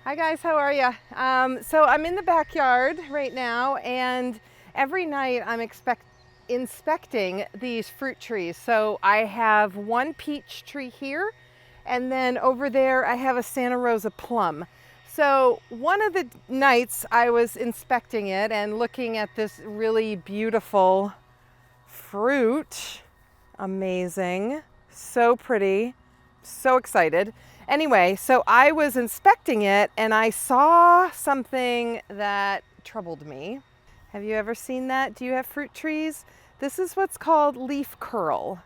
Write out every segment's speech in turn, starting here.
Hi guys, how are you? So I'm in the backyard right now, and every night I'm inspecting these fruit trees. So I have one peach tree here, and then over there I have a Santa Rosa Plum. So one of the nights I was inspecting it and looking at this really beautiful fruit. Amazing, so pretty, so excited. Anyway, so I was inspecting it and I saw something that troubled me. Have you ever seen that? Do you have fruit trees? This is what's called leaf curl,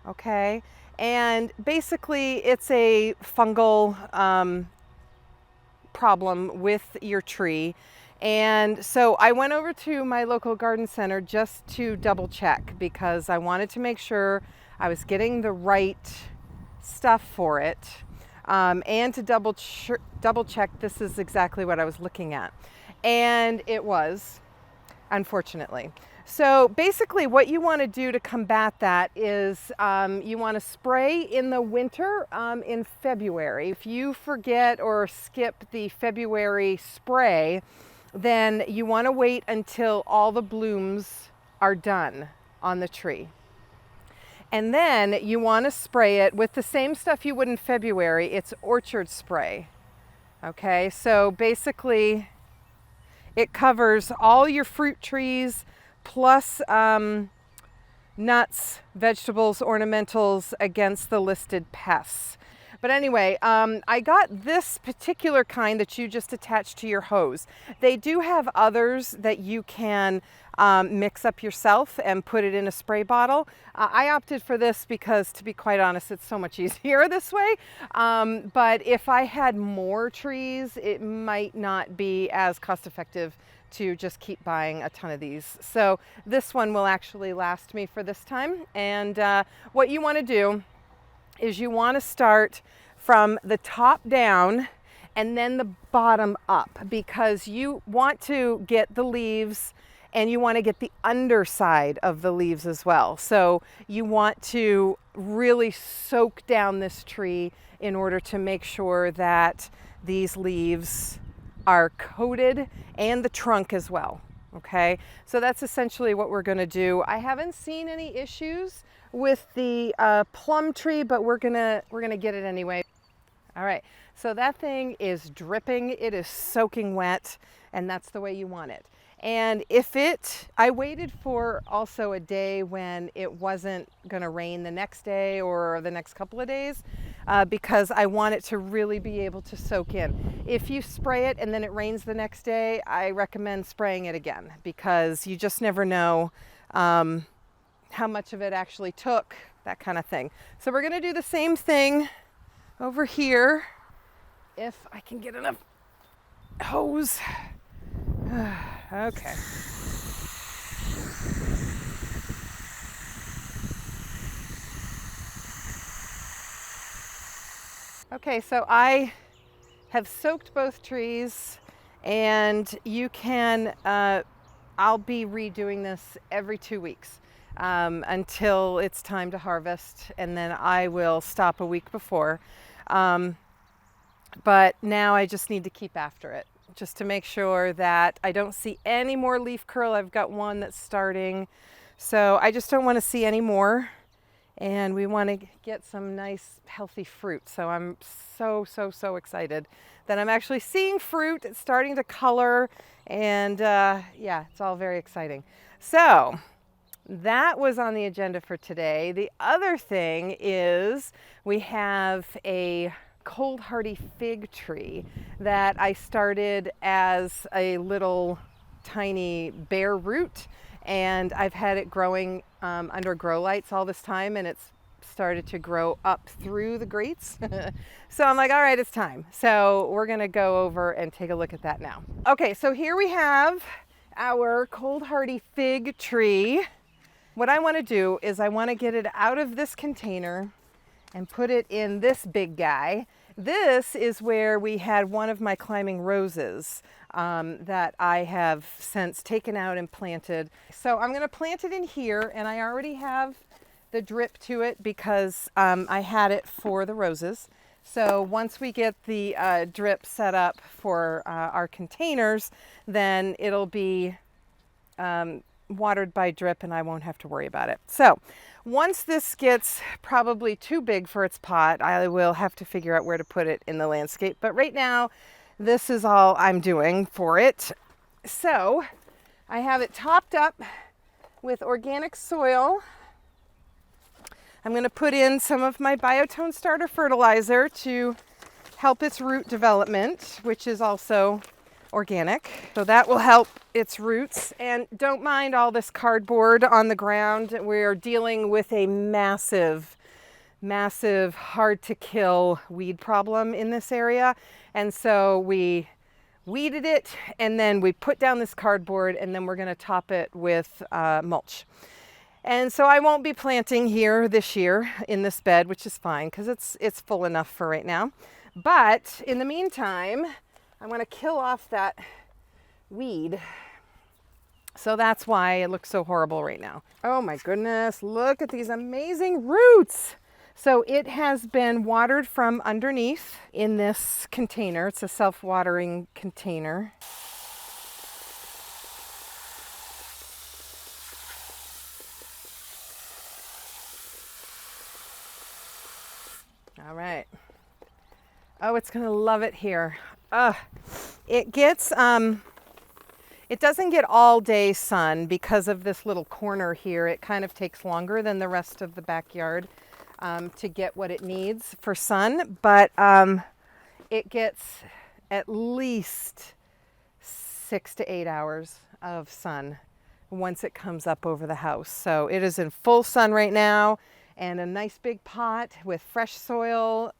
okay? And basically it's a fungal problem with your tree. And so I went over to my local garden center just to double check because I wanted to make sure I was getting the right stuff for it, and to double check this is exactly what I was looking at. And it was, unfortunately. So basically what you want to do to combat that is you want to spray in the winter in February. If you forget or skip the February spray, then you want to wait until all the blooms are done on the tree. And then you want to spray it with the same stuff you would in February. It's orchard spray. Okay, so basically it covers all your fruit trees plus nuts, vegetables, ornamentals against the listed pests. But anyway, I got this particular kind that you just attach to your hose. They do have others that you can mix up yourself and put it in a spray bottle. I opted for this because, to be quite honest, it's so much easier this way. But if I had more trees, it might not be as cost effective to just keep buying a ton of these. So this one will actually last me for this time. And what you want to do is you want to start from the top down and then the bottom up, because you want to get the leaves and you want to get the underside of the leaves as well. So you want to really soak down this tree in order to make sure that these leaves are coated, and the trunk as well. Okay, so that's essentially what we're going to do. I haven't seen any issues with the plum tree, but we're gonna get it anyway. All right, so that thing is dripping. It is soaking wet, and that's the way you want it. And I waited for also a day when it wasn't going to rain the next day or the next couple of days, because I want it to really be able to soak in. If you spray it and then it rains the next day, I recommend spraying it again, because you just never know how much of it actually took, that kind of thing. So we're going to do the same thing over here. If I can get enough hose. Okay. Okay, so I have soaked both trees, and you can, I'll be redoing this every 2 weeks until it's time to harvest, and then I will stop a week before. But now I just need to keep after it, just to make sure that I don't see any more leaf curl. I've got one that's starting, so I just don't want to see any more. And we want to get some nice healthy fruit. So I'm so excited that I'm actually seeing fruit. It's starting to color, and yeah, it's all very exciting. So that was on the agenda for today. The other thing is we have a cold hardy fig tree that I started as a little tiny bare root, and I've had it growing under grow lights all this time, and it's started to grow up through the grates. So I'm like, all right, it's time. So we're gonna go over and take a look at that now. Okay, so here we have our cold hardy fig tree. What I want to do is I want to get it out of this container and put it in this big guy. This is where we had one of my climbing roses that I have since taken out and planted. So I'm going to plant it in here, and I already have the drip to it because I had it for the roses. So once we get the drip set up for our containers, then it'll be watered by drip and I won't have to worry about it. So once this gets probably too big for its pot, I will have to figure out where to put it in the landscape. But right now, this is all I'm doing for it. So I have it topped up with organic soil. I'm going to put in some of my biotone starter fertilizer to help its root development, which is also organic. So that will help its roots. And don't mind all this cardboard on the ground. We're dealing with a massive, hard to kill weed problem in this area. And so we weeded it and then we put down this cardboard and then we're going to top it with mulch. And so I won't be planting here this year in this bed, which is fine because it's full enough for right now. But in the meantime, I want to kill off that weed. So that's why it looks so horrible right now. Oh my goodness, look at these amazing roots. So it has been watered from underneath in this container. It's a self-watering container. All right. Oh, it's gonna love it here. It gets, it doesn't get all day sun because of this little corner here. It kind of takes longer than the rest of the backyard to get what it needs for sun, but it gets at least 6 to 8 hours of sun once it comes up over the house. So it is in full sun right now and a nice big pot with fresh soil.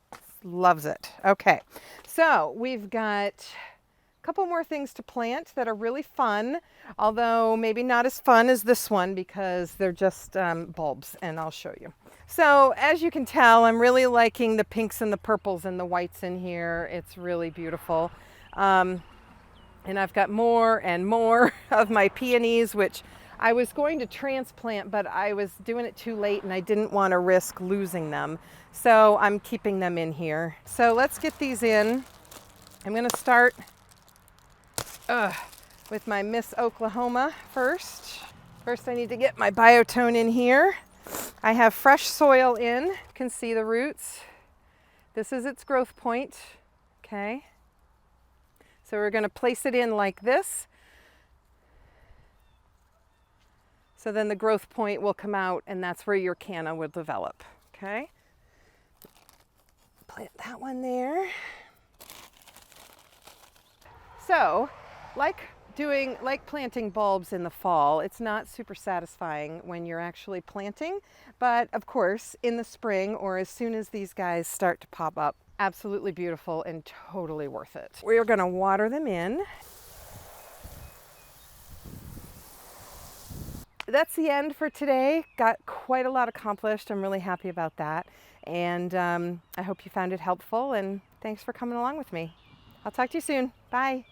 Loves it. Okay, so we've got a couple more things to plant that are really fun, although maybe not as fun as this one because they're just bulbs, and I'll show you. So as you can tell, I'm really liking the pinks and the purples and the whites in here. It's really beautiful. And I've got more and more of my peonies, which I was going to transplant, but I was doing it too late and I didn't want to risk losing them. So I'm keeping them in here. So let's get these in. I'm going to start with my Miss Oklahoma first. First I need to get my biotone in here. I have fresh soil in. You can see the roots. This is its growth point. Okay. So we're going to place it in like this. So then the growth point will come out and that's where your canna will develop. Okay. Plant that one there. So, like planting bulbs in the fall, it's not super satisfying when you're actually planting, but of course in the spring or as soon as these guys start to pop up, absolutely beautiful and totally worth it. We're going to water them in. That's the end for today. Got quite a lot accomplished. I'm really happy about that. And I hope you found it helpful and thanks for coming along with me. I'll talk to you soon. Bye.